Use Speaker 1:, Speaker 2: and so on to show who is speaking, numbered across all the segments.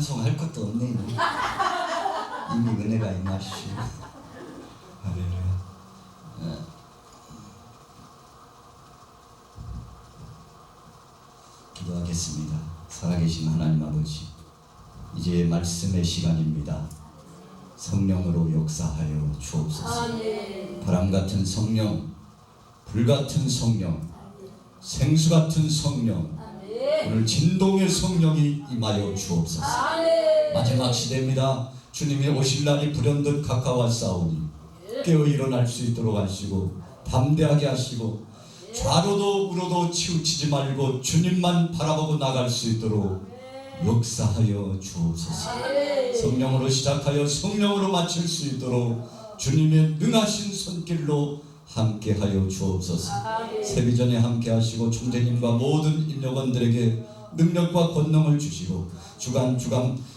Speaker 1: 찬송할 것도 없네. 이미 은혜가 임하시고. 할렐루야. 기도하겠습니다. 살아계신 하나님 아버지, 이제 말씀의 시간입니다. 성령으로 역사하여 주옵소서. 바람같은 성령, 불같은 성령, 생수같은 성령, 오늘 진동의 성령이 임하여 주옵소서. 마지막 시대입니다. 주님이 오실 날이 불현듯 가까웠사오니 깨어 일어날 수 있도록 하시고, 담대하게 하시고, 좌로도 우로도 치우치지 말고 주님만 바라보고 나갈 수 있도록 역사하여 주옵소서. 성령으로 시작하여 성령으로 마칠 수 있도록 주님의 능하신 손길로 함께하여 주옵소서. 세비전에 함께하시고 총재님과 모든 인력원들에게 능력과 권능을 주시고, 주간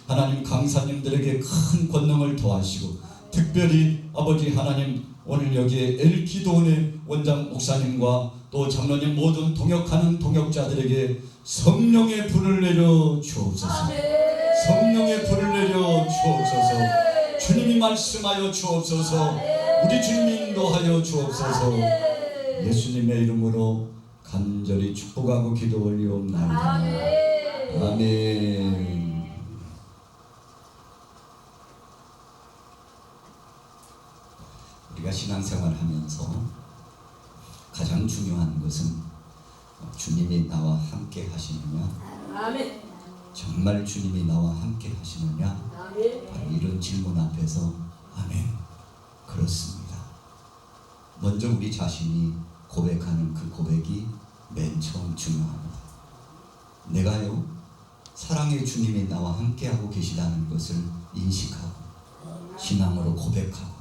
Speaker 1: 하나님 강사님들에게 큰 권능을 더하시고, 특별히 아버지 하나님, 오늘 여기에 엘기도원의 원장 목사님과 또 장로님 모든 동역하는 동역자들에게 성령의 불을 내려 주옵소서. 성령의 불을 내려 주옵소서. 주님이 말씀하여 주옵소서. 우리 주님이 인도하여 주옵소서. 예수님의 이름으로 간절히 축복하고 기도 올리옵나이다. 아멘. 우리가 신앙생활 하면서 가장 중요한 것은 주님이 나와 함께 하시느냐, 정말 주님이 나와 함께 하시느냐, 바로 이런 질문 앞에서 아멘, 그렇습니다. 먼저 우리 자신이 고백하는 그 고백이 맨 처음 중요합니다. 내가요, 사랑의 주님이 나와 함께하고 계시다는 것을 인식하고 신앙으로 고백하고,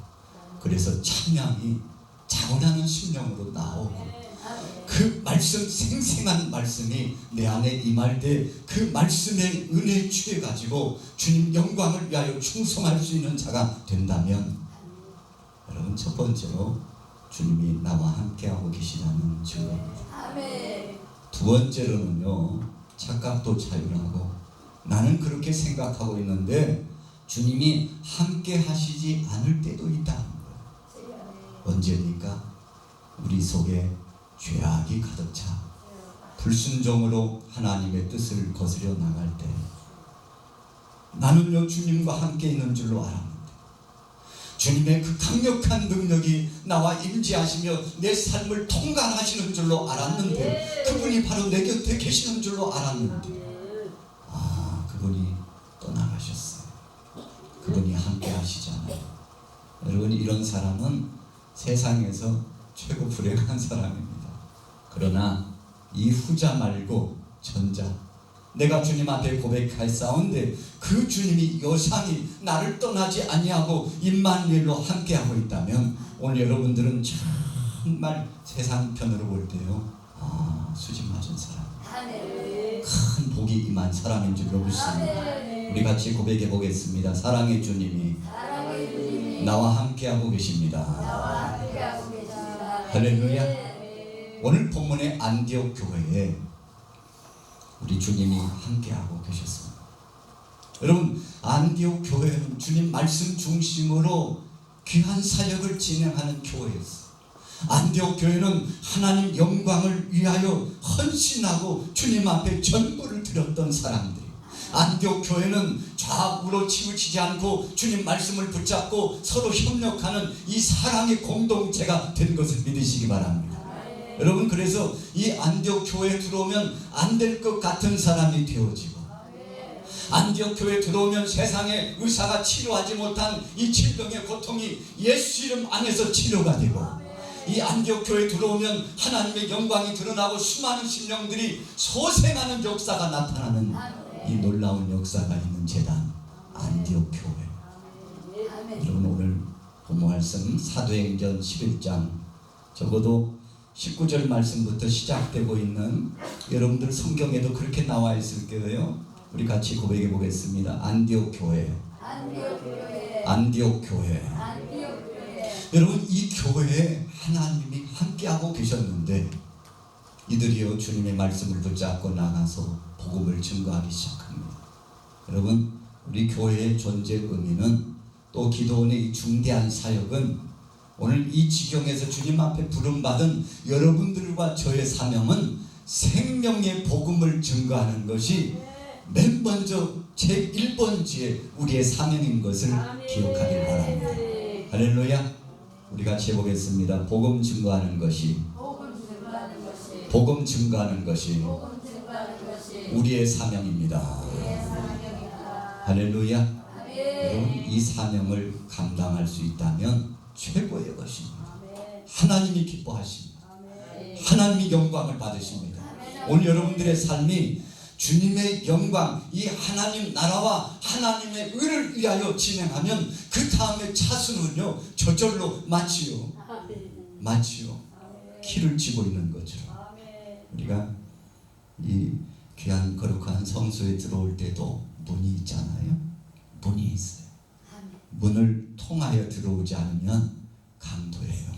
Speaker 1: 그래서 찬양이 자원하는 심령으로 나오고, 그 말씀, 생생한 말씀이 내 안에 임할 때 그 말씀의 은혜에 취해가지고 주님 영광을 위하여 충성할 수 있는 자가 된다면, 여러분, 첫 번째로 주님이 나와 함께하고 계시다는 증거입니다. 두 번째로는요, 착각도 자유하고, 나는 그렇게 생각하고 있는데 주님이 함께 하시지 않을 때도 있다는 거예요. 언제입니까? 우리 속에 죄악이 가득 차 불순종으로 하나님의 뜻을 거스려 나갈 때, 나는요 주님과 함께 있는 줄로 알았는데, 주님의 그 강력한 능력이 나와 임재하시며 내 삶을 통과하시는 줄로 알았는데, 그분이 바로 내 곁에 계시는 줄로 알았는데, 그분이 떠나가셨어요. 그분이 함께 하시잖아요. 여러분, 이런 사람은 세상에서 최고 불행한 사람입니다. 그러나 이 후자 말고 전자, 내가 주님 앞에 고백하였사온데 그 주님이 요상히 나를 떠나지 아니하고 임마누엘로 함께하고 있다면, 오늘 여러분들은 정말 세상 편으로 볼 때요, 수직 맞은 사람, 큰 복이 임한 사람인 줄로 믿습니다. 우리 같이 고백해 보겠습니다. 사랑의 주님이 나와 함께하고 계십니다. 할렐루야. 오늘 본문의 안디옥 교회에 우리 주님이 함께하고 계셨습니다. 여러분, 안디옥 교회는 주님 말씀 중심으로 귀한 사역을 진행하는 교회였어요. 안디옥 교회는 하나님 영광을 위하여 헌신하고 주님 앞에 전부를 드렸던 사람들이에요. 안디옥 교회는 좌우로 치우치지 않고 주님 말씀을 붙잡고 서로 협력하는 이 사랑의 공동체가 된 것을 믿으시기 바랍니다. 여러분, 그래서 이 안디옥 교회에 들어오면 안 될 것 같은 사람이 되어지고, 안디옥 교회에 들어오면 세상에 의사가 치료하지 못한 이 질병의 고통이 예수 이름 안에서 치료가 되고, 이 안디옥 교회에 들어오면 하나님의 영광이 드러나고 수많은 심령들이 소생하는 역사가 나타나는 이 놀라운 역사가 있는 제단, 안디옥 교회. 여러분, 오늘 본문 말씀 사도행전 11장, 적어도 19절 말씀부터 시작되고 있는, 여러분들 성경에도 그렇게 나와 있을 거예요. 우리 같이 고백해 보겠습니다. 안디옥 교회, 안디옥 교회. 여러분, 이 교회에 하나님이 함께하고 계셨는데, 이들이요 주님의 말씀을 붙잡고 나가서 복음을 증거하기 시작합니다. 여러분, 우리 교회의 존재 의미는, 또 기도원의 이 중대한 사역은, 오늘 이 지경에서 주님 앞에 부름받은 여러분들과 저의 사명은 생명의 복음을 증거하는 것이 맨 먼저 제1번지의 우리의 사명인 것을 기억하길 바랍니다. 할렐루야. 우리 같이 해보겠습니다. 복음 증거하는 것이 우리의 사명입니다. 할렐루야. 여러분, 이 사명을 감당할 수 있다면 최고의 것입니다. 하나님이 기뻐하십니다. 하나님이 영광을 받으십니다. 오늘 여러분들의 삶이 주님의 영광, 이 하나님 나라와 하나님의 의를 위하여 진행하면 그 다음에 차순은요 저절로 마치요 키를 쥐고 있는 것처럼, 우리가 이 귀한 거룩한 성소에 들어올 때도 문이 있잖아요. 문이 있어요. 문을 통하여 들어오지 않으면 강도예요.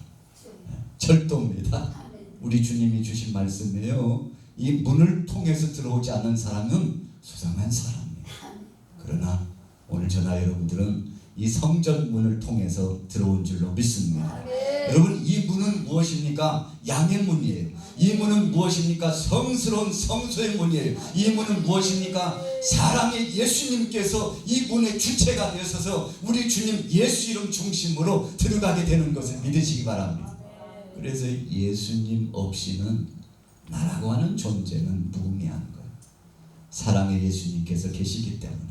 Speaker 1: 절도입니다. 우리 주님이 주신 말씀이에요. 이 문을 통해서 들어오지 않는 사람은 수상한 사람이에요. 그러나 오늘 저나 여러분들은 이 성전 문을 통해서 들어온 줄로 믿습니다. 여러분, 이 문은 무엇입니까? 양의 문이에요. 이 문은 무엇입니까? 성스러운 성소의 문이에요. 이 문은 무엇입니까? 사랑의 예수님께서 이 문의 주체가 되셔서 우리 주님 예수 이름 중심으로 들어가게 되는 것을 믿으시기 바랍니다. 그래서 예수님 없이는 나라고 하는 존재는 무의미한 거예요. 사랑의 예수님께서 계시기 때문에,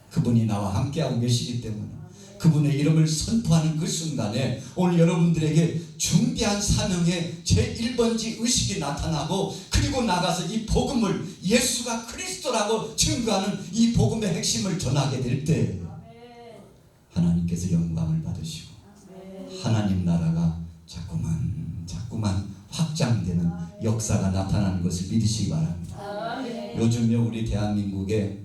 Speaker 1: 그분이 나와 함께하고 계시기 때문에, 그분의 이름을 선포하는 그 순간에 오늘 여러분들에게 중대한 사명의 제1번지 의식이 나타나고, 그리고 나가서 이 복음을 예수가 그리스도라고 증거하는 이 복음의 핵심을 전하게 될 때 하나님께서 영광을 받으시고 하나님 나라가 자꾸만 확장되는 역사가 나타나는 것을 믿으시기 바랍니다. 요즘요 우리 대한민국에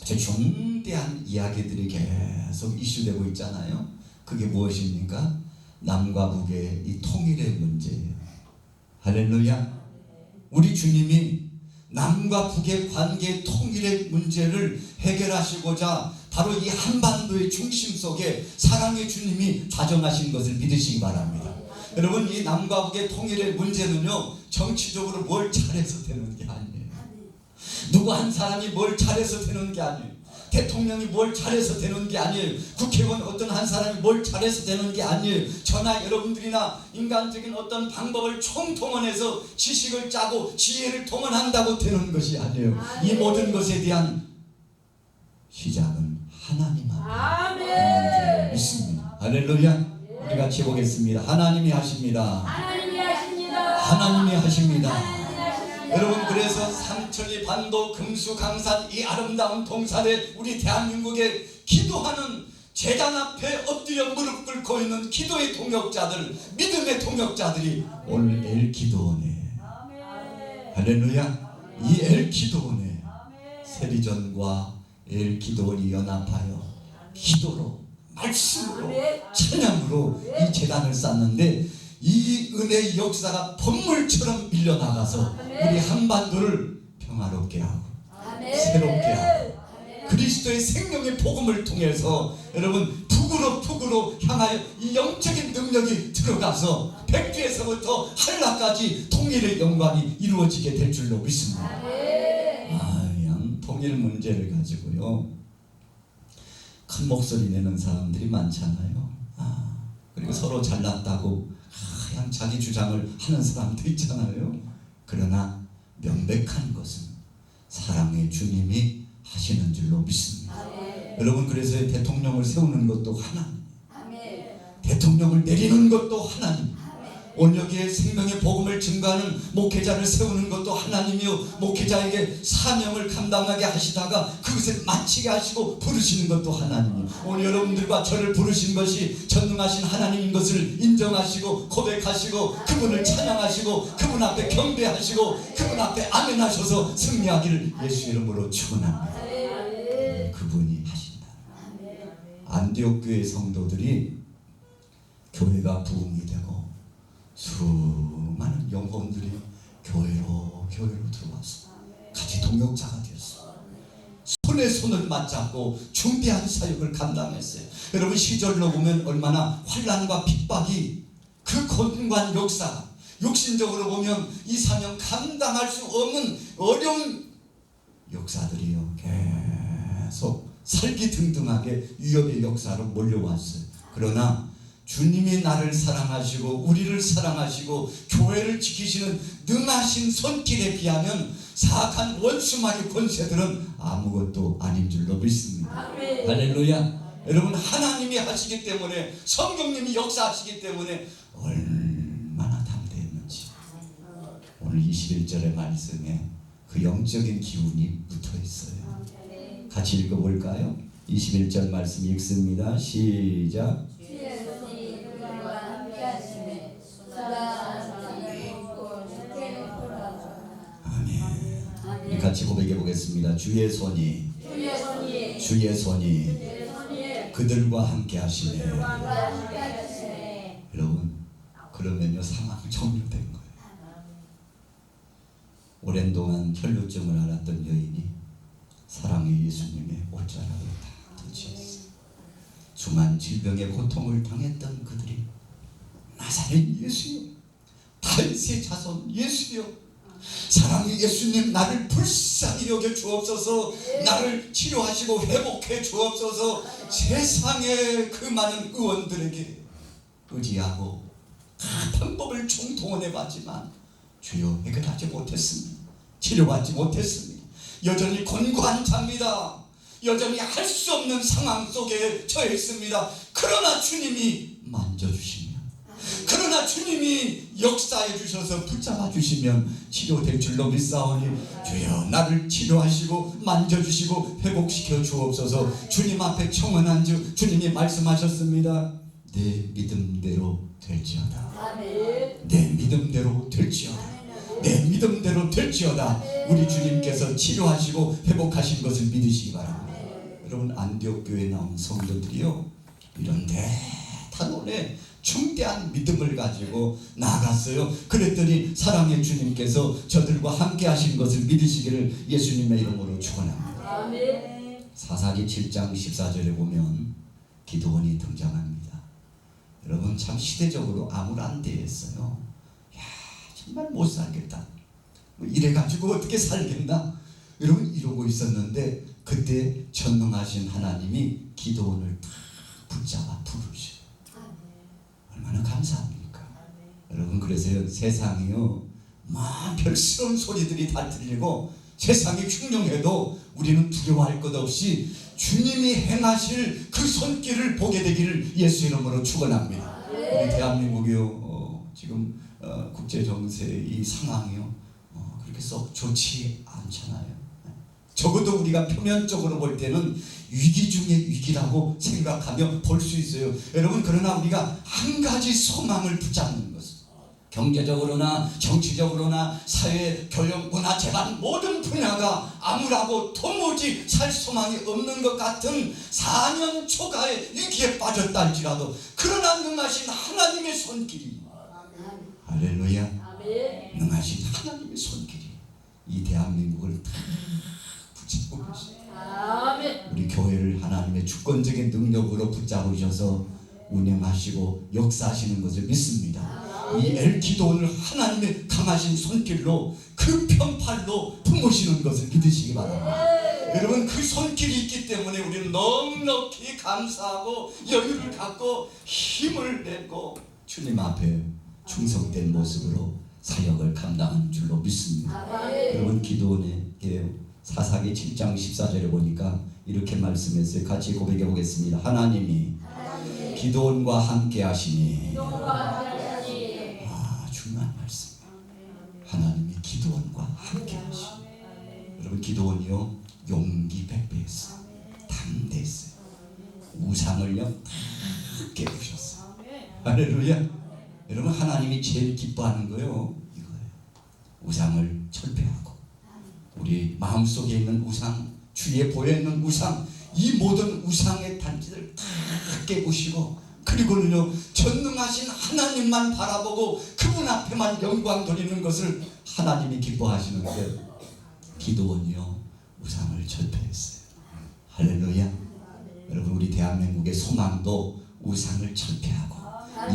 Speaker 1: 아주 중대한 이야기들이 계속 이슈되고 있잖아요. 그게 무엇입니까? 남과 북의 이 통일의 문제예요. 할렐루야. 우리 주님이 남과 북의 관계 통일의 문제를 해결하시고자 바로 이 한반도의 중심 속에 사랑의 주님이 좌정하신 것을 믿으시기 바랍니다. 여러분, 이 남과 북의 통일의 문제는요 정치적으로 뭘 잘해서 되는 게 아니에요. 누구 한 사람이 뭘 잘해서 되는 게 아니에요. 대통령이 뭘 잘해서 되는 게 아니에요. 국회의원 어떤 한 사람이 뭘 잘해서 되는 게 아니에요. 저나 여러분들이나 인간적인 어떤 방법을 총동원해서 지식을 짜고 지혜를 동원한다고 되는 것이 아니에요. 이 모든 것에 대한 시작은 하나님 앞에 있는 줄 믿습니다. 할렐루야. 우리 같이 보겠습니다. 하나님이 하십니다. 하나님이 하십니다. 여러분, 그래서 삼천리 반도 금수 강산 이 아름다운 동산에 우리 대한민국에 기도하는 제단 앞에 엎드려 무릎 꿇고 있는 기도의 동역자들, 믿음의 동역자들이 오늘 엘기도원에, 할렐루야, 이 엘기도원에 세리전과 엘기도원이 연합하여 기도로, 말씀으로, 찬양으로 이 제단을 쌓는데, 이 은혜의 역사가 번물처럼 밀려나가서 우리 한반도를 평화롭게 하고 새롭게 하고 그리스도의 생명의 복음을 통해서 여러분 북으로 향하여 이 영적인 능력이 들어가서 백주에서부터 한라까지 통일의 영광이 이루어지게 될 줄로 믿습니다. 그냥 통일 문제를 가지고요 큰 목소리 내는 사람들이 많잖아요. 그리고 서로 잘났다고 그냥 자기 주장을 하는 사람도 있잖아요. 그러나 명백한 것은 사랑의 주님이 하시는 줄로 믿습니다. 여러분, 그래서 대통령을 세우는 것도 하나님, 대통령을 내리는 것도 하나님, 오늘 여기에 생명의 복음을 증거하는 목회자를 세우는 것도 하나님이요, 목회자에게 사명을 감당하게 하시다가 그것을 마치게 하시고 부르시는 것도 하나님이요. 오늘 여러분들과 저를 부르신 것이 전능하신 하나님인 것을 인정하시고 고백하시고 그분을 찬양하시고 그분 앞에 경배하시고 그분 앞에 아멘 하셔서 승리하기를 예수 이름으로 축원합니다. 그분이 하신다. 안디옥 교회 성도들이 교회가 부흥이 되고 수많은 영혼들이 교회로 들어왔어. 같이 동역자가 되었어. 그분의 손을 맞잡고 중대한 사역을 감당했어요. 여러분 시절로 보면 얼마나 환난과 핍박이 그 권관 역사가 육신적으로 보면 이 사명 감당할 수 없는 어려운 역사들이요 계속 살기등등하게 위협의 역사로 몰려왔어요. 그러나 주님이 나를 사랑하시고 우리를 사랑하시고 교회를 지키시는 능하신 손길에 비하면 사악한 원수마귀 권세들은 아무것도 아닌 줄로 믿습니다.
Speaker 2: 아멘.
Speaker 1: 할렐루야. 여러분 하나님이 하시기 때문에 성령님이 역사하시기 때문에 얼마나 담대했는지 오늘 21절의 말씀에 그 영적인 기운이 붙어 있어요. 같이 읽어볼까요? 21절 말씀 읽습니다. 시작. 아멘. 같이 고백해 보겠습니다. 주의 손이 그들과 함께 하시네. 여러분 그러면요 상황이 종료된 거예요. 오랜 동안 혈루증을 앓았던 여인이 사랑의 예수님의 옷자락을 다 터치했어요. 수많은 질병의 고통을 당했던 그들이 나사렛 예수여, 다윗의 자손 예수여, 사랑의 예수님 나를 불쌍히 여겨 주옵소서, 나를 치료하시고 회복해 주옵소서. 세상의 그 많은 의원들에게 의지하고 방법을 총동원해 봤지만 주여 해결하지 못했습니다. 치료받지 못했습니다. 여전히 곤고한 자입니다. 여전히 할 수 없는 상황 속에 처해 있습니다. 그러나 주님이 만져주시면, 그러나 주님이 역사해 주셔서 붙잡아 주시면 치료될 줄로 믿사오니 주여 나를 치료하시고 만져주시고 회복시켜 주옵소서. 주님 앞에 청원한 주 주님이 말씀하셨습니다. 내 믿음대로 될지어다. 내 믿음대로 될지어다. 내 믿음대로 될지어다. 우리 주님께서 치료하시고 회복하신 것을 믿으시기 바랍니다. 여러분 안디옥 교회에 나온 성도들이요 이런 대단원의 중대한 믿음을 가지고 나아갔어요. 그랬더니 사랑의 주님께서 저들과 함께 하신 것을 믿으시기를 예수님의 이름으로 축원합니다.
Speaker 2: 아멘.
Speaker 1: 사사기 7장 14절에 보면 기드온이 등장합니다. 여러분 참 시대적으로 암울한데였어요. 야 정말 못 살겠다. 이래가지고 어떻게 살겠나? 여러분 이러고 있었는데 그때 전능하신 하나님이 기드온을 다 붙잡아 부르셔. 얼마나 감사합니까? 여러분 그래서요 세상이요 별스러운 소리들이 다 들리고 세상이 흉흉해도 우리는 두려워할 것 없이 주님이 행하실 그 손길을 보게 되기를 예수 이름으로 축원합니다. 우리 대한민국이요 지금 국제 정세 이 상황이요 그렇게 썩 좋지 않잖아요. 적어도 우리가 표면적으로 볼 때는 위기 중에 위기라고 생각하며 볼 수 있어요. 여러분 그러나 우리가 한 가지 소망을 붙잡는 것은 경제적으로나 정치적으로나 사회, 교육, 문화, 재반 모든 분야가 암울하고 도무지 살 소망이 없는 것 같은 4년 초가의 위기에 빠졌다 할지라도 그러나 능하신 하나님의 손길이 할렐루야 능하신 하나님의 손길이 이 대한민국을 다 붙잡고 계십니다. 우리 교회를 하나님의 주권적인 능력으로 붙잡으셔서 운영하시고 역사하시는 것을 믿습니다. 이 엘기도를 하나님의 강하신 손길로 그 편팔로 품으시는 것을 믿으시기 바랍니다. 여러분 그 손길이 있기 때문에 우리는 넉넉히 감사하고 여유를 갖고 힘을 내고 주님 앞에 충성된 모습으로 사역을 감당하는 줄로 믿습니다. 여러분 기도원의 사사기 7장 14절에 보니까 이렇게 말씀했어요. 같이 고백해 보겠습니다. 하나님이 기드온과 함께 하시니 중요한 말씀. 하나님이 기드온과 함께 하시니 여러분 기드온이요 용기 백배했어요. 담대했어요. 우상을요 다 깨부셨어요. 할렐루야. 여러분 하나님이 제일 기뻐하는 거요 이거예요. 우상을 철폐하고 우리 마음속에 있는 우상, 주위에 보여있는 우상, 이 모든 우상의 단지를 다 깨부시고 그리고는요 전능하신 하나님만 바라보고 그분 앞에만 영광 돌리는 것을 하나님이 기뻐하시는데 기드온이요 우상을 철폐했어요. 할렐루야. 여러분, 우리 대한민국의 소망도 우상을 철폐하고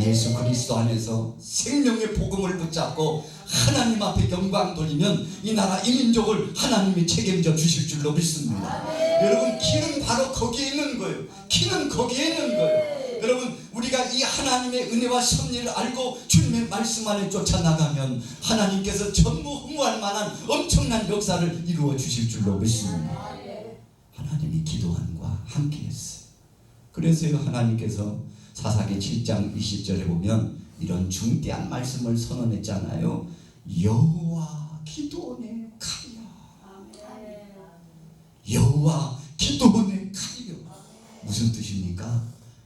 Speaker 1: 예수 그리스도 안에서 생명의 복음을 붙잡고 하나님 앞에 영광 돌리면 이 나라 이 민족을 하나님이 책임져 주실 줄로 믿습니다. 여러분, 길은 바로 거기에 있는 거예요. 길은 거기에 있는 거예요. 여러분, 우리가 이 하나님의 은혜와 섭리를 알고 주님의 말씀 안에 쫓아나가면 하나님께서 전무후무할 만한 엄청난 역사를 이루어 주실 줄로 믿습니다. 하나님이 기도원과 함께 했어요. 그래서요, 하나님께서 사사기 7장 20절에 보면 이런 중대한 말씀을 선언했잖아요. 여호와 기도원의 칼이야. 여호와 기도원의 칼이요. 무슨 뜻입니까?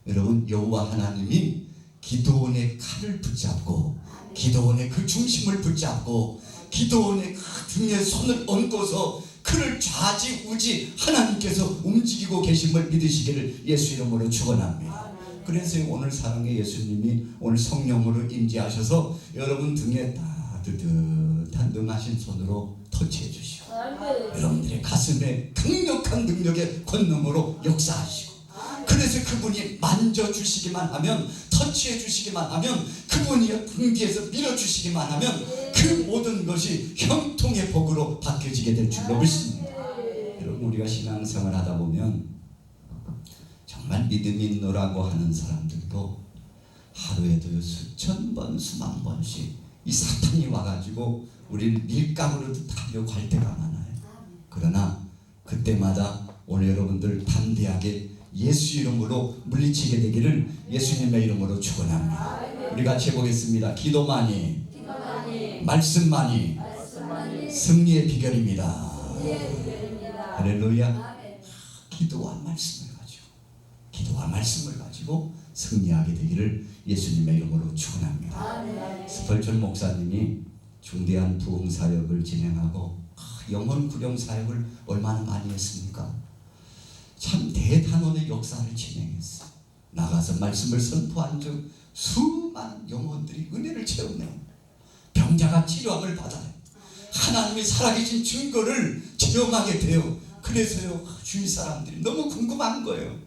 Speaker 1: 여러분, 여호와 하나님이 기도원의 칼을 붙잡고 기도원의 그 중심을 붙잡고 기도원의 그 등에 손을 얹고서 그를 좌지우지 하나님께서 움직이고 계심을 믿으시기를 예수 이름으로 축원합니다. 그래서 오늘 사랑의 예수님이 오늘 성령으로 임재하셔서 여러분 등에 따뜻한 능하신 손으로 터치해 주시고 여러분들의 가슴에 강력한 능력의 권능으로 역사하시고, 그래서 그분이 만져주시기만 하면, 터치해 주시기만 하면, 그분이 등 뒤에서 밀어주시기만 하면 그 모든 것이 형통의 복으로 바뀌어지게 될 줄로 믿습니다. 여러분, 우리가 신앙생활 하다 보면 정말 믿음이 있노라고 하는 사람들도 하루에도 수천 번 수만 번씩 이 사탄이 와가지고 우리를 밀가루로 타려고 할 때가 많아요. 그러나 그때마다 오늘 여러분들 담대하게 예수 이름으로 물리치게 되기를 예수님의 이름으로 축원합니다. 우리 같이 해보겠습니다. 기도만이 말씀만이 승리의 비결입니다. 할렐루야. 기도와 말씀을 가지고 승리하게 되기를 예수님의 이름으로 축원합니다. 스펄전 목사님이 중대한 부흥 사역을 진행하고 영혼 구령 사역을 얼마나 많이 했습니까? 참 대단원의 역사를 진행했어요. 나가서 말씀을 선포한 즉 수많은 영혼들이 은혜를 체험해요. 병자가 치료함을 받아요. 하나님의 살아계신 증거를 체험하게 돼요. 그래서요, 주위 사람들이 너무 궁금한 거예요.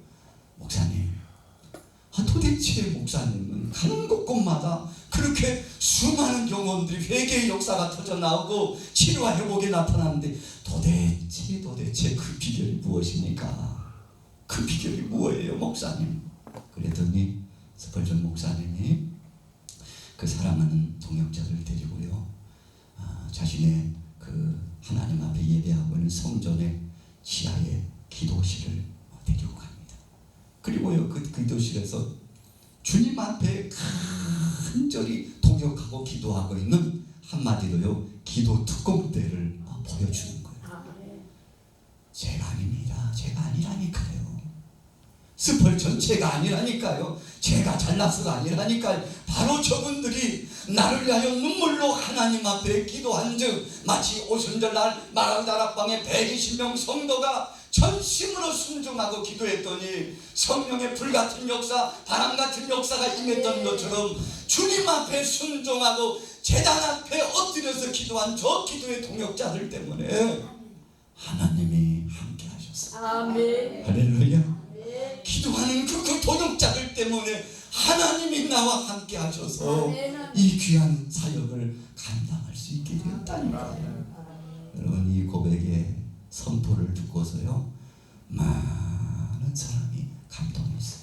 Speaker 1: 목사님, 도대체 목사님은 가는 곳곳마다 그렇게 수많은 영혼들이 회개의 역사가 터져나오고 치료와 회복이 나타나는데 도대체 그 비결이 무엇입니까? 그 비결이 뭐예요, 목사님? 그랬더니 스펄전 목사님이 그 사랑하는 동역자를 데리고요, 자신의 그 하나님 앞에 예배하고 있는 성전의 지하에 기도실을 데리고 갑니다. 그리고요, 그 기도실에서 주님 앞에 간절히 동역하고 기도하고 있는, 한마디로요, 기도 특공대를 보여주는 거예요. 제가 아닙니다. 제가 아니라니까요. 스펄전 제가 아니라니까요. 제가 잘나서가 아니라니까요. 바로 저분들이 나를 위하여 눈물로 하나님 앞에 기도한 즉 마치 오순절날 마라다락방에 120명 성도가 전심으로 순종하고 기도했더니 성령의 불같은 역사, 바람같은 역사가 임했던 것처럼 주님 앞에 순종하고 제단 앞에 엎드려서 기도한 저 기도의 동역자들 때문에 하나님이 함께 하셨어요. 아멘. 할렐루야. 기도하는 그 동역자들 때문에 하나님이 나와 함께 하셔서 이 귀한 사역을 감당할 수 있게 되었다니까요. 여러분, 이 고백의 선포를 듣고서요, 많은 사람이 감동했어요.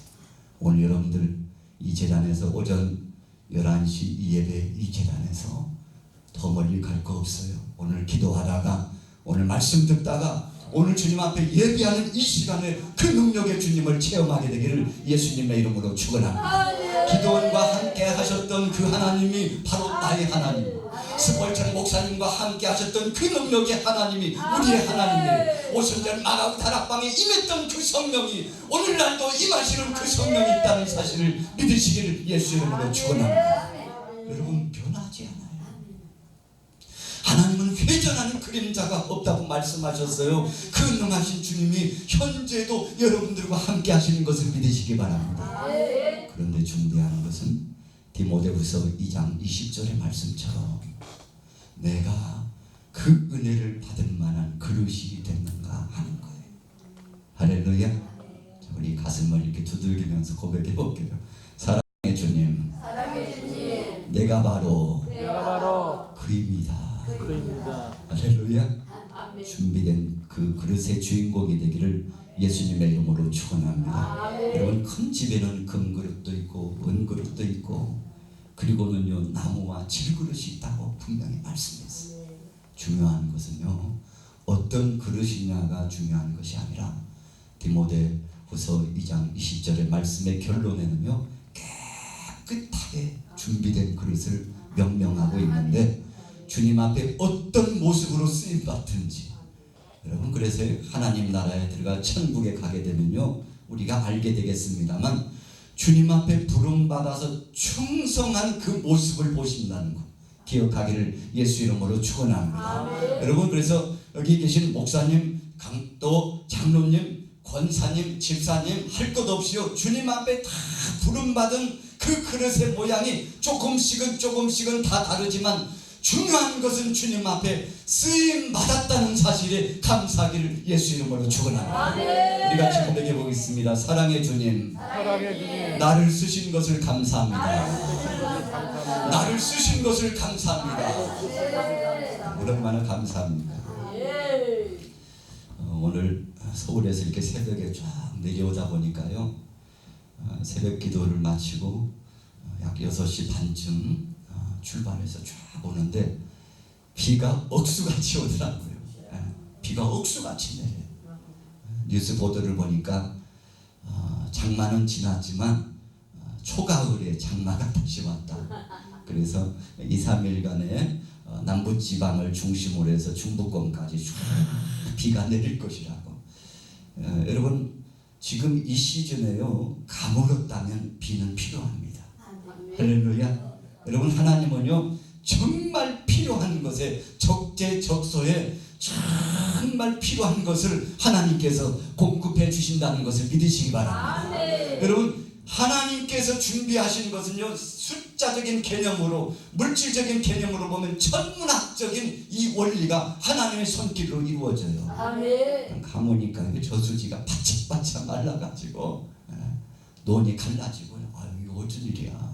Speaker 1: 오늘 여러분들 이 재단에서 오전 11시 예배 이 재단에서 더 멀리 갈 거 없어요. 오늘 기도하다가, 오늘 말씀 듣다가, 오늘 주님 앞에 예배하는 이 시간에 그 능력의 주님을 체험하게 되기를 예수님의 이름으로 축원합니다. 기도원과 함께 하셨던 그 하나님이 바로 나의 하나님, 스펄전 목사님과 함께 하셨던 그 능력의 하나님이 우리의 하나님이에요. 오순절 마가우 다락방에 임했던 그 성령이 오늘날도 임하시는 그 성령이 있다는 사실을 믿으시기를 예수 이름으로 축원합니다. 여러분, 변하지 않아요. 하나님은 회전하는 그림자가 없다고 말씀하셨어요. 그 능하신 주님이 현재도 여러분들과 함께 하시는 것을 믿으시기 바랍니다. 그런데 중대한 것은 디모데후서 2장 20절의 말씀처럼 내가 그 은혜를 받을 만한 그릇이 됐는가 하는 거예요. 할렐루야. 자, 우리 가슴을 이렇게 두들기면서 고백해 볼게요. 사랑의 주님, 내가 바로 그입니다. 할렐루야. 준비된 그 그릇의 주인공이 되기를 예수님의 이름으로 축원합니다. 여러분, 큰 집에는 금그릇도 있고 은그릇도 있고 그리고는요 나무와 질그릇이 있다고 분명히 말씀했어요. 중요한 것은요 어떤 그릇이냐가 중요한 것이 아니라 디모데후서 2장 20절의 말씀의 결론에는요 깨끗하게 준비된 그릇을 명명하고 있는데 주님 앞에 어떤 모습으로 쓰임 받든지 여러분, 그래서 하나님 나라에 들어가 천국에 가게 되면요 우리가 알게 되겠습니다만 주님 앞에 부름받아서 충성한 그 모습을 보신다는 것 기억하기를 예수 이름으로 축원합니다. 여러분, 그래서 여기 계신 목사님, 강도, 장로님, 권사님, 집사님 할 것 없이요 주님 앞에 다 부름받은 그 그릇의 모양이 조금씩은 다 다르지만 중요한 것은 주님 앞에 쓰임 받았다는 사실에 감사하기를 예수 이름으로 축원합니다. 우리 같이 고백해 보겠습니다. 사랑의 주님, 나를 쓰신 것을 감사합니다. 나를 쓰신 것을 감사합니다. 얼마나 감사합니다. 오늘 서울에서 이렇게 새벽에 쫙 내려오다 보니까요 새벽 기도를 마치고 약 6시 반쯤 출발해서 쫙 오는데 비가 억수같이 오더라고요. 비가 억수같이 내려요. 뉴스 보도를 보니까 장마는 지났지만 초가을에 장마가 다시 왔다. 그래서 2, 3일간의 남부지방을 중심으로 해서 중부권까지 쭉 비가 내릴 것이라고. 여러분, 지금 이 시즌에요 가물었다면 비는 필요합니다. 할렐루야. 여러분, 하나님은요 정말 필요한 것에 적재적소에 정말 필요한 것을 하나님께서 공급해 주신다는 것을 믿으시기 바랍니다. 여러분, 하나님께서 준비하신 것은요 숫자적인 개념으로 물질적인 개념으로 보면 천문학적인 이 원리가 하나님의 손길로 이루어져요. 가보니까 저수지가 바짝바짝 말라가지고 논이 갈라지고 아유 이거 어쩐 일이야.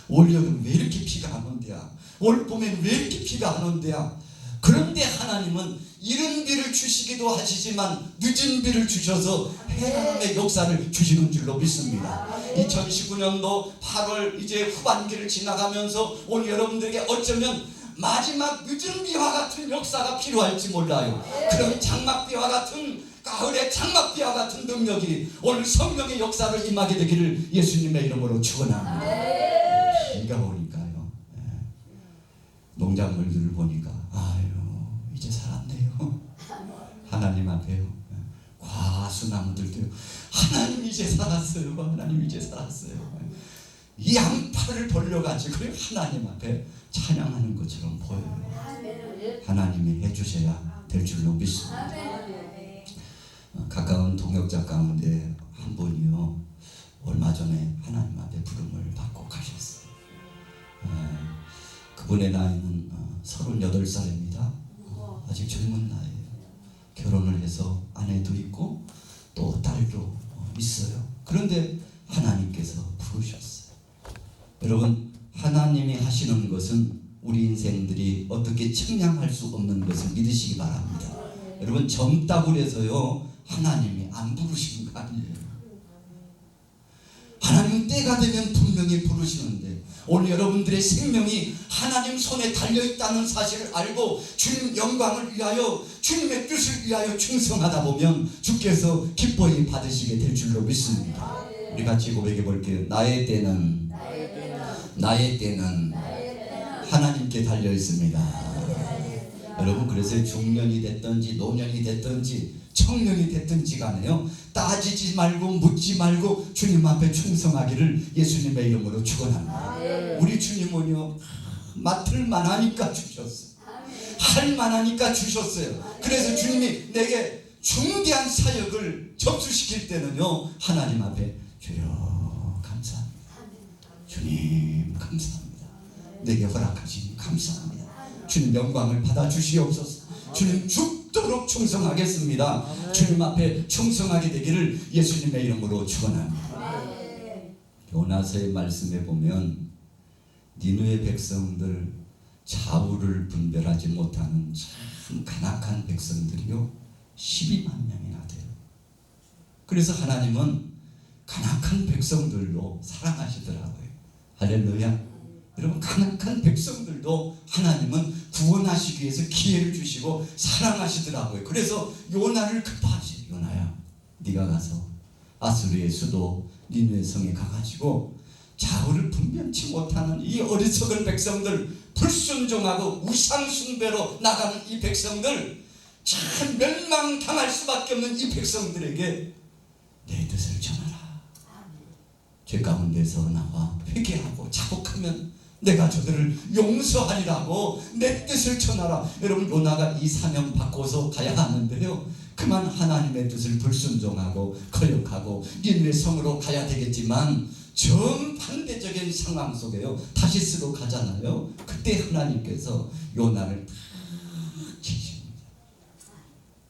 Speaker 1: 올여름 왜 이렇게 비가 안 온대야. 올봄엔 왜 이렇게 비가 안 온대야. 그런데 하나님은 이른 비를 주시기도 하시지만 늦은 비를 주셔서 해남의 역사를 주시는 줄로 믿습니다. 2019년도 8월 이제 후반기를 지나가면서 올 여러분들에게 어쩌면 마지막 늦은 비와 같은 역사가 필요할지 몰라요. 그런 장막비와 같은 가을의 장막비와 같은 능력이 오늘 성령의 역사를 임하게 되기를 예수님의 이름으로 축원합니다. 비가 오니까요 농작물들을 보니까 아유 이제 살았네요. 하나님 앞에요 과수나무들도요 하나님 이제 살았어요. 하나님 이제 살았어요. 이 양파를 벌려가지고 하나님 앞에 찬양하는 것처럼 보여요. 하나님이 해주셔야 될 줄로 믿습니다. 가까운 동역자 가운데 한 분이요 얼마 전에 하나님 앞에 부름을 받고 가셨어요. 그분의 나이는 38살입니다. 아직 젊은 나이에요. 결혼을 해서 아내도 있고 또 딸도 있어요. 그런데 하나님께서 부르셨어요. 여러분, 하나님이 하시는 것은 우리 인생들이 어떻게 측량할 수 없는 것을 믿으시기 바랍니다. 여러분, 젊다고 해서요 하나님이 안 부르시는 거 아니에요. 하나님 때가 되면 분명히 부르시는데 오늘 여러분들의 생명이 하나님 손에 달려있다는 사실을 알고 주님 영광을 위하여 주님의 뜻을 위하여 충성하다 보면 주께서 기뻐히 받으시게 될 줄로 믿습니다. 우리 같이 고백해 볼게요. 나의 때는 하나님께 달려 있습니다. 여러분, 그래서 중년이 됐든지 노년이 됐든지 청년이 됐든지 간에요 따지지 말고 묻지 말고 주님 앞에 충성하기를 예수님의 이름으로 축원합니다. 우리 주님은요 맡을 만하니까 주셨어요. 할 만하니까 주셨어요. 그래서 주님이 내게 중대한 사역을 접수시킬 때는요 하나님 앞에 주여 감사합니다. 주님 감사합니다. 내게 허락하시니 감사합니다. 주님 영광을 받아 주시옵소서. 주님 죽도록 죽도록 충성하겠습니다. 주님 앞에 충성하게 되기를 예수님의 이름으로 축원합니다. 요나서의 말씀에 보면 니느웨 백성들 좌우를 분별하지 못하는 참 간악한 백성들이요 12만 명이나 돼요. 그래서 하나님은 간악한 백성들로 사랑하시더라고요. 할렐루야. 여러분, 간악한 백성들도 하나님은 구원하시기 위해서 기회를 주시고 사랑하시더라고요. 그래서 요나를 급하시, 요나야 네가 가서 아수르의 수도 니느웨 성에 가가지고 좌우를 분별치 못하는 이 어리석은 백성들, 불순종하고 우상 숭배로 나가는 이 백성들, 참 멸망당할 수밖에 없는 이 백성들에게 내 뜻을 전하라. 죄 가운데서 나와 회개하고 자복하면 내가 저들을 용서하리라고 내 뜻을 전하라. 여러분, 요나가 이 사명 받고서 가야 하는데요, 그만 하나님의 뜻을 불순종하고 거역하고 니느웨 성으로 가야 되겠지만 정반대적인 상황 속에요 다시스로 가잖아요. 그때 하나님께서 요나를 탁 치십니다.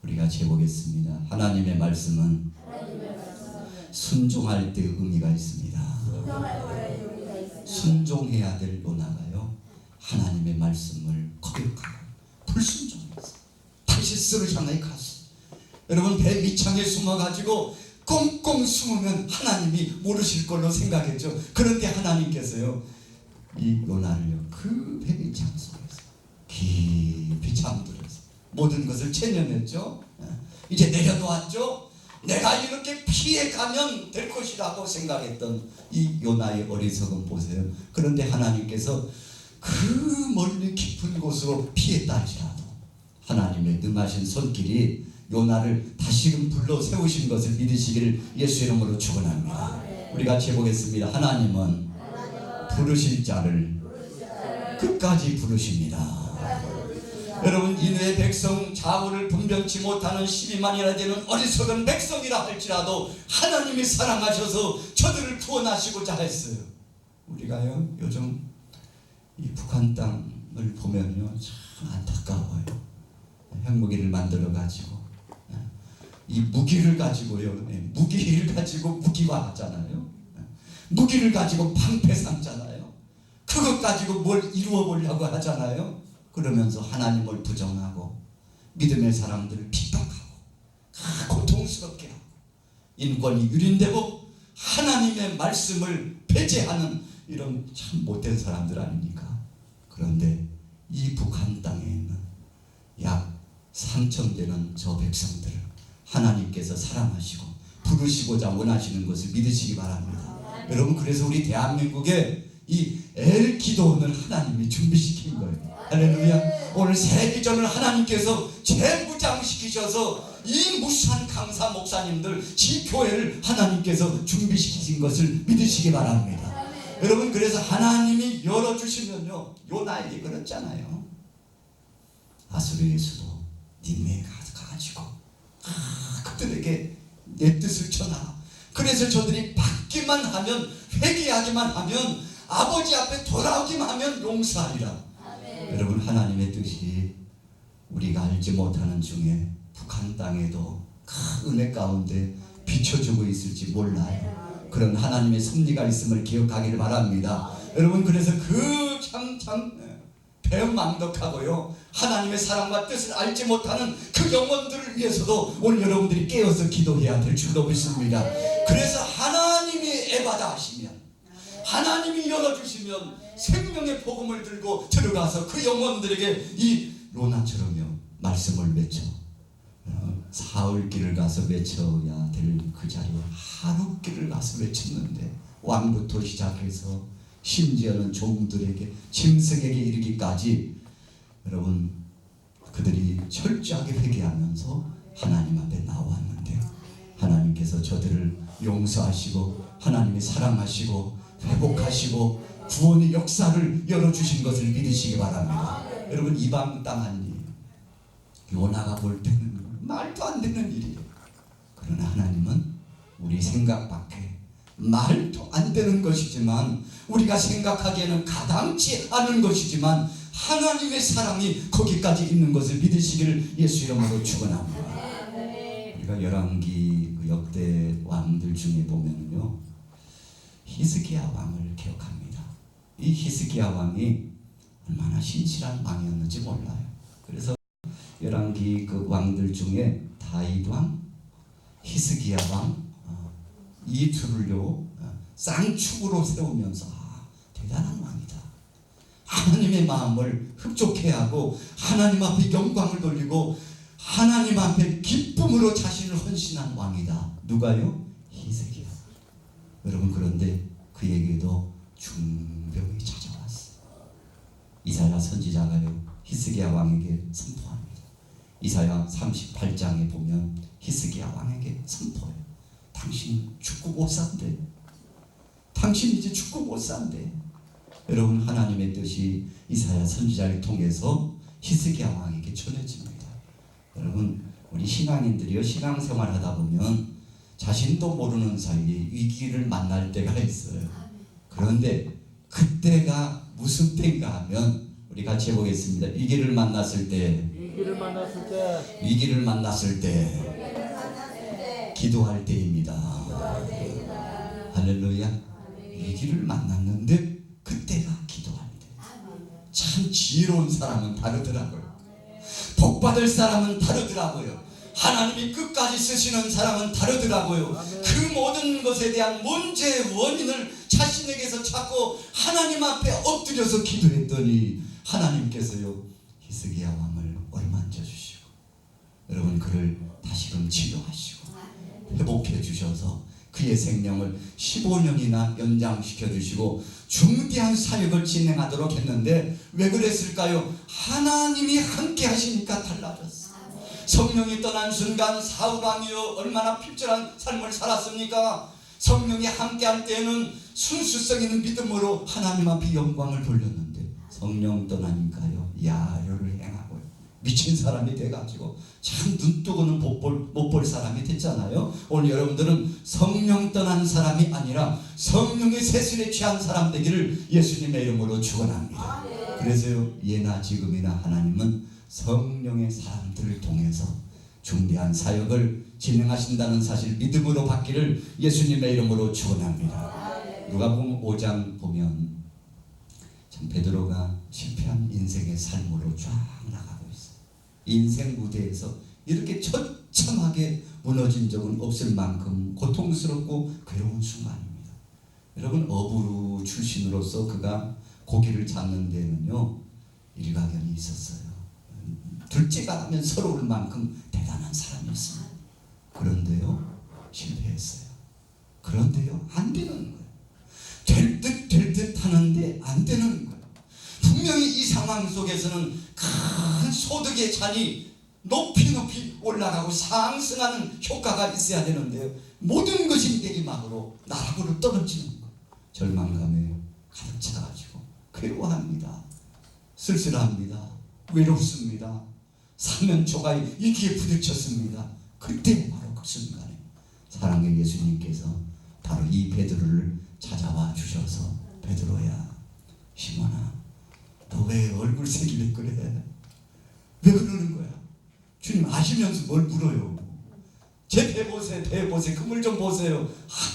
Speaker 1: 우리가 재보겠습니다. 하나님의 말씀은 순종할 때 의미가 있습니다. 순종해야 될 요나가요 하나님의 말씀을 거역하고 불순종했어요. 다시스를 향해 갔어요. 여러분, 배 밑창에 숨어가지고 꽁꽁 숨으면 하나님이 모르실 걸로 생각했죠. 그런데 하나님께서요 이 요나를요 그 배 밑창 속에서 깊이 잠들어서 모든 것을 체념했죠. 이제 내려놓았죠. 내가 이렇게 피해가면 될 것이라고 생각했던 이 요나의 어리석음 보세요. 그런데 하나님께서 그 멀리 깊은 곳으로 피했다 할지라도 하나님의 능하신 손길이 요나를 다시금 불러 세우신 것을 믿으시기를 예수 이름으로 축원합니다. 우리가 같이 해보겠습니다. 하나님은 부르실 자를 끝까지 부르십니다. 여러분, 니느웨 백성 좌우를 분별치 못하는 12만이나 되는 어리석은 백성이라 할지라도 하나님이 사랑하셔서 저들을 구원하시고자 했어요. 우리가요 요즘 이 북한 땅을 보면요 참 안타까워요. 핵무기를 만들어 가지고 이 무기를 가지고요, 무기를 가지고 무기화하잖아요. 무기를 가지고 방패 삼잖아요. 그것 가지고 뭘 이루어 보려고 하잖아요. 그러면서 하나님을 부정하고 믿음의 사람들을 핍박하고 고통스럽게 하고 인권이 유린되고 하나님의 말씀을 배제하는 이런 참 못된 사람들 아닙니까? 그런데 이 북한 땅에 있는 약 3천 되는 저 백성들을 하나님께서 사랑하시고 부르시고자 원하시는 것을 믿으시기 바랍니다. 여러분, 그래서 우리 대한민국에 이 엘기도원을 하나님이 준비시킨 거예요. 할렐루야. 오늘 세비전을 하나님께서 재무장시키셔서 이 무수한 강사 목사님들 지교회를 하나님께서 준비시키신 것을 믿으시기 바랍니다. 여러분, 그래서 하나님이 열어주시면요 요나에게 그랬잖아요. 아수르의 수도 니느웨에 가가지고 그들에게 내 뜻을 전하라. 그래서 저들이 받기만 하면, 회개하기만 하면, 아버지 앞에 돌아오기만 하면 용서하리라. 여러분, 하나님의 뜻이 우리가 알지 못하는 중에 북한 땅에도 큰 은혜 가운데 비춰주고 있을지 몰라요. 그런 하나님의 섭리가 있음을 기억하기를 바랍니다. 여러분, 그래서 그 참 배은망덕하고요 하나님의 사랑과 뜻을 알지 못하는 그 영혼들을 위해서도 오늘 여러분들이 깨어서 기도해야 될 줄로 믿습니다. 그래서 하나님이 애받아 하시면, 하나님이 열어주시면 생명의 복음을 들고 들어가서 그 영혼들에게 이 요나처럼요 말씀을 외쳐 사흘길을 가서 외쳐야 될 그 자리에 하룻길을 가서 외쳤는데, 왕부터 시작해서 심지어는 종들에게, 짐승에게 이르기까지 여러분 그들이 철저하게 회개하면서 하나님 앞에 나왔는데 하나님께서 저들을 용서하시고 하나님이 사랑하시고 회복하시고 구원의 역사를 열어주신 것을 믿으시기 바랍니다. 여러분, 이방 땅 아니에요. 요나가 볼 때는 말도 안 되는 일이에요. 그러나 하나님은 우리 생각 밖에 말도 안 되는 것이지만, 우리가 생각하기에는 가당치 않은 것이지만 하나님의 사랑이 거기까지 있는 것을 믿으시기를 예수 이름으로 축원합니다. 우리가 열왕기 그 역대 왕들 중에 보면요, 히스기야 왕을 기억합니다. 이 히스기야 왕이 얼마나 신실한 왕이었는지 몰라요. 그래서 열왕기 그 왕들 중에 다윗 왕, 히스기야 왕, 이 둘을요 쌍축으로 세우면서 대단한 왕이다, 하나님의 마음을 흡족해 하고 하나님 앞에 영광을 돌리고 하나님 앞에 기쁨으로 자신을 헌신한 왕이다. 누가요? 히스기야. 여러분, 그런데 그에게도 중병이 찾아왔어요. 이사야 선지자가요 히스기야 왕에게 선포합니다. 이사야 38장에 보면 히스기야 왕에게 선포해요. 당신 죽고 못 산대. 당신 이제 죽고 못 산대. 여러분, 하나님의 뜻이 이사야 선지자를 통해서 히스기야 왕에게 전해집니다. 여러분, 우리 신앙인들이요 신앙생활 하다 보면 자신도 모르는 사이에 위기를 만날 때가 있어요. 그런데 그때가 무슨 때인가 하면 우리 같이 해보겠습니다. 위기를 만났을 때 기도할 때입니다. 할렐루야. 위기를 만났는데 그때가 기도할 때. 참 지혜로운 사람은 다르더라고요. 복받을 사람은 다르더라고요. 하나님이 끝까지 쓰시는 사람은 다르더라고요. 그 모든 것에 대한 문제의 원인을 자신에게서 찾고 하나님 앞에 엎드려서 기도했더니 하나님께서요 히스기야 왕을 얼만져 주시고 여러분 그를 다시금 치료하시고 회복해 주셔서 그의 생명을 15년이나 연장시켜 주시고 중대한 사역을 진행하도록 했는데 왜 그랬을까요? 하나님이 함께 하시니까 달라졌어요. 성령이 떠난 순간 사울왕이요 얼마나 필절한 삶을 살았습니까? 성령이 함께할 때는 순수성 있는 믿음으로 하나님 앞에 영광을 돌렸는데 성령 떠나니까요 야효를 행하고 미친 사람이 돼가지고 참 눈뜨고는 못 볼 사람이 됐잖아요. 오늘 여러분들은 성령 떠난 사람이 아니라 성령의 세술에 취한 사람 되기를 예수님의 이름으로 축원합니다. 그래서요 예나 지금이나 하나님은 성령의 사람들을 통해서 중대한 사역을 진행하신다는 사실 믿음으로 받기를 예수님의 이름으로 축원합니다. 누가복음 5장 보면 참 베드로가 실패한 인생의 삶으로 쫙 나가고 있어요. 인생 무대에서 이렇게 처참하게 무너진 적은 없을 만큼 고통스럽고 괴로운 순간입니다. 여러분 어부 출신으로서 그가 고기를 잡는 데는요 일가견이 있었어요. 둘째가 하면 서러울 만큼 대단한 사람이었습니다. 그런데요 실패했어요. 그런데요 안 되는 거예요. 될 듯 하는데 안 되는 거예요. 분명히 이 상황 속에서는 큰 소득의 잔이 높이 올라가고 상승하는 효과가 있어야 되는데요 모든 것이 내리막으로 나락으로 떨어지는 거예요. 절망감에 가득 차가지고 괴로워합니다. 쓸쓸합니다. 외롭습니다. 사면초가 이기에 부딪혔습니다. 그때 바로 그 순간에 사랑의 예수님께서 바로 이 베드로를 찾아와 주셔서 베드로야 시몬아 너 왜 얼굴색이 왜 그래? 왜 그러는 거야? 주님 아시면서 뭘 물어요? 제 배 보세요. 그물 좀 보세요.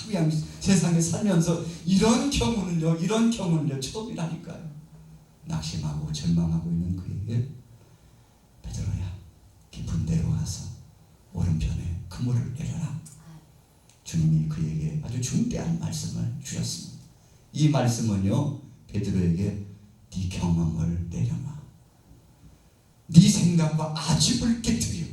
Speaker 1: 그냥 세상에 살면서 이런 경우는요 처음이라니까요. 낙심하고 절망하고 있는 그에게 베드로야 깊은 데로 가서 오른편에 그물을 내려라. 주님이 그에게 아주 중대한 말씀을 주셨습니다. 이 말씀은요 베드로에게 네 경험을 내려놔. 네 생각과 아집을 깨뜨려.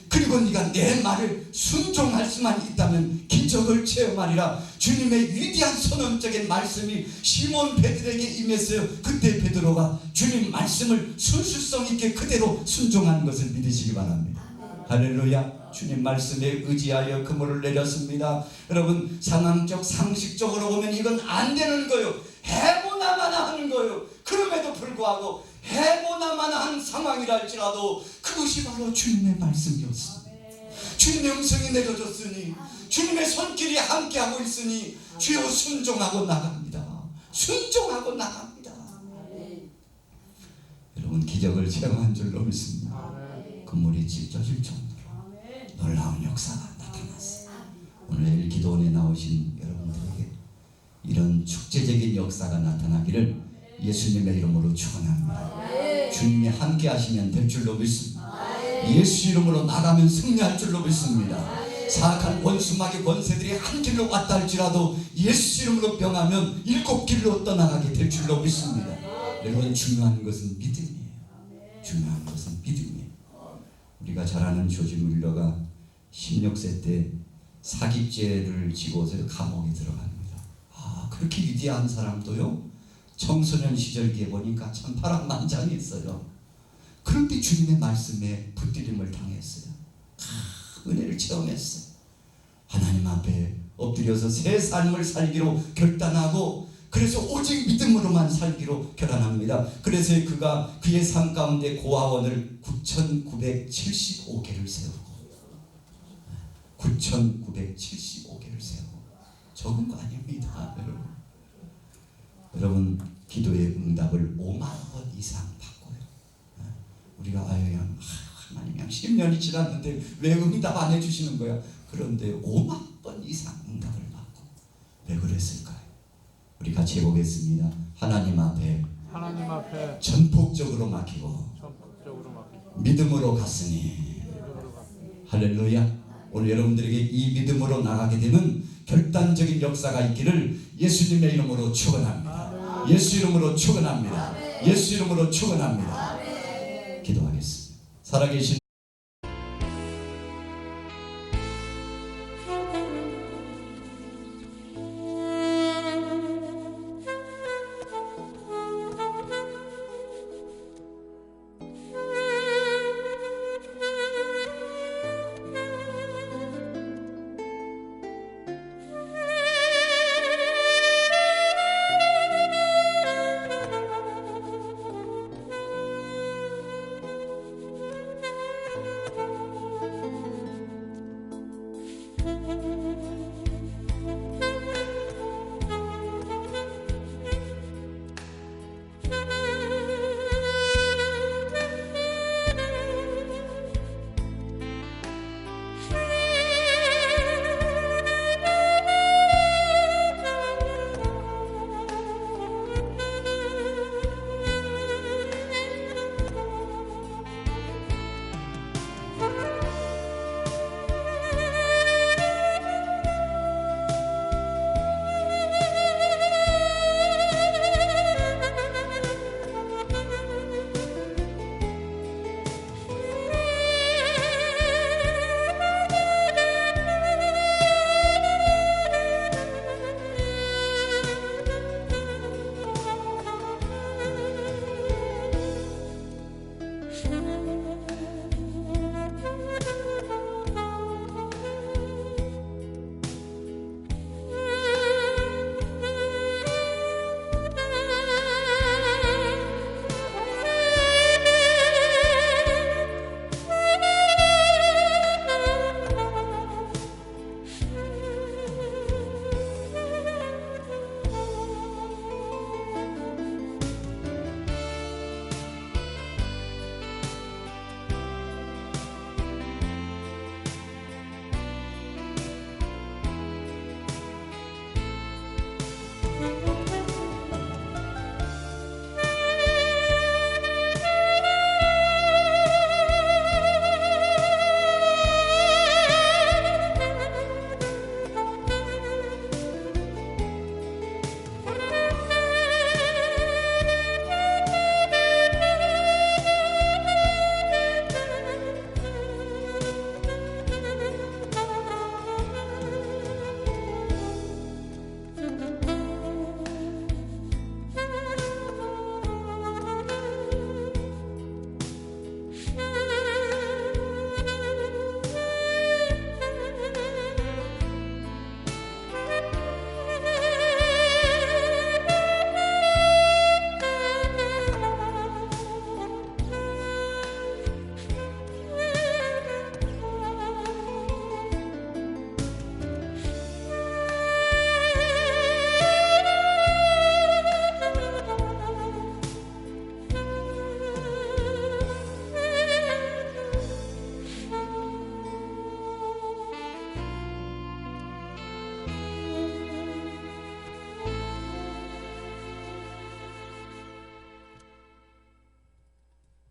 Speaker 1: 그리고 네가 내 말을 순종할 수만 있다면 기적을 체험하리라. 주님의 위대한 선언적인 말씀이 시몬 베드로에게 임했어요. 그때 베드로가 주님 말씀을 순수성 있게 그대로 순종하는 것을 믿으시기 바랍니다. 할렐루야. 주님 말씀에 의지하여 그물을 내렸습니다. 여러분 상황적 상식적으로 보면 이건 안 되는 거예요. 해보나마나 하는 거예요. 그럼에도 불구하고 해보나마나 한 상황이라 할지라도 그것이 바로 주님의 말씀이었습니다. 주님의 음성이 내려졌으니 주님의 손길이 함께하고 있으니 주여 순종하고 나갑니다. 순종하고 나갑니다. 기적을 체험한 줄로 믿습니다. 건물이 찢어질 정도로 놀라운 역사가 나타났어요. 오늘 기도원에 나오신 여러분들에게 이런 축제적인 역사가 나타나기를 예수님의 이름으로 축원합니다. 주님이 함께 하시면 될 줄로 믿습니다. 예수 이름으로 나가면 승리할 줄로 믿습니다. 사악한 원수마귀 권세들이 한 길로 왔다 할지라도 예수 이름으로 병하면 7길로 떠나가게 될 줄로 믿습니다. 여러분, 중요한 것은 믿음이에요. 중요한 것은 믿음이에요. 우리가 잘 아는 조지 뮬러가 16세 때 사기죄를 지고서 감옥에 들어갑니다. 그렇게 위대한 사람도요, 청소년 시절기에 보니까 참 파란만장했어요. 그런데 주님의 말씀에 붙들림을 당했어요. 은혜를 체험했어요. 하나님 앞에 엎드려서 새 삶을 살기로 결단하고, 그래서 오직 믿음으로만 살기로 결단합니다. 그래서 그가 그의 삶 가운데 고아원을 9,975개를 세우고, 9,975개를 세우고, 적은 거 아닙니다. 여러분, 기도의 응답을 5만 번 이상 받고요. 우리가 하나님 10년이 지났는데 왜 응답 안 해주시는 거야? 그런데 5만 번 이상 응답을 받고. 왜 그랬을까요? 우리 같이 해보겠습니다. 하나님 앞에 전폭적으로 맡기고 믿음으로 갔으니. 할렐루야. 오늘 여러분들에게 이 믿음으로 나가게 되는 결단적인 역사가 있기를 예수님의 이름으로 축원합니다. 예수 이름으로 축원합니다. 예수 이름으로 축원합니다. 기도하겠습니다. 살아계신